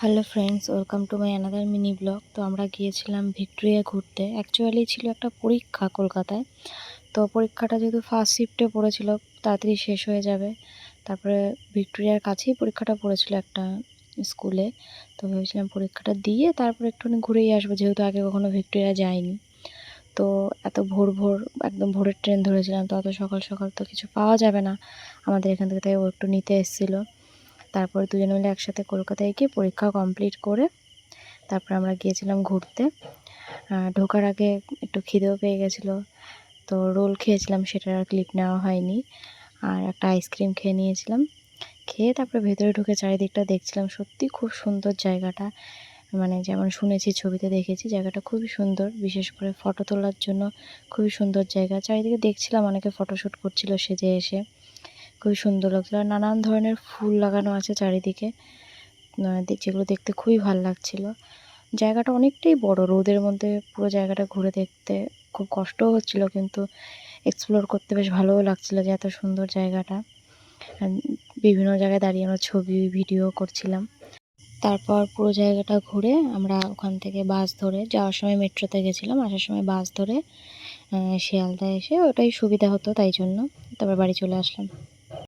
Hello friends, welcome to my another mini blog. তো আমরা গিয়েছিলাম ভিক্টোরিয়া ঘুরতে। অ্যাকচুয়ালি ছিল একটা পরীক্ষা কলকাতায়। তো পরীক্ষাটা যেহেতু ফার্স্ট শিফটে পড়েছিল, তাড়াতাড়ি শেষ হয়ে যাবে। তারপরে ভিক্টোরিয়ার কাছেই পরীক্ষাটা পড়েছিল একটা স্কুলে। তো ভেবেছিলাম পরীক্ষাটা দিয়ে তারপরে একটুখানি ঘুরেই আসবো, যেহেতু আগে কখনো ভিক্টোরিয়া যাইনি। তো এত ভোর ভোর, একদম ভোরের ট্রেন ধরেছিলাম, তো অত সকাল সকাল তো কিছু পাওয়া যাবে না আমাদের এখান থেকে, তাই ও একটু নিতে এসেছিলো। তারপর দুজনে মিলে একসাথে কলকাতায় গিয়ে পরীক্ষা কমপ্লিট করে তারপর আমরা গিয়েছিলাম ঘুরতে। ঢোকার আগে একটু খিদেও পেয়ে গেছিলো, তো রোল খেয়েছিলাম, সেটার আর ক্লিপ নেওয়া হয়নি। আর একটা আইসক্রিম খেয়ে নিয়েছিলাম। খেয়ে তারপরে ভেতরে ঢুকে চারিদিকটা দেখছিলাম। সত্যি খুব সুন্দর জায়গাটা, মানে যেমন শুনেছি, ছবিতে দেখেছি, জায়গাটা খুবই সুন্দর। বিশেষ করে ফটো তোলার জন্য খুবই সুন্দর জায়গা। চারিদিকে দেখছিলাম অনেকে ফটোশ্যুট করছিল সেজে এসে, খুবই সুন্দর লাগছিল। আর নানান ধরনের ফুল লাগানো আছে চারিদিকে, যেগুলো দেখতে খুবই ভালো লাগছিল। জায়গাটা অনেকটাই বড়, রোদের মধ্যে পুরো জায়গাটা ঘুরে দেখতে খুব কষ্টও হচ্ছিল, কিন্তু এক্সপ্লোর করতে বেশ ভালোও লাগছিল যে এত সুন্দর জায়গাটা। বিভিন্ন জায়গায় দাঁড়িয়ে আমরা ছবি ভিডিও করছিলাম। তারপর পুরো জায়গাটা ঘুরে আমরা ওখান থেকে বাস ধরে, যাওয়ার সময় মেট্রোতে গেছিলাম, আসার সময় বাস ধরে শিয়ালদায় এসে, ওটাই সুবিধা হতো তাই জন্য তারপর বাড়ি চলে আসলাম।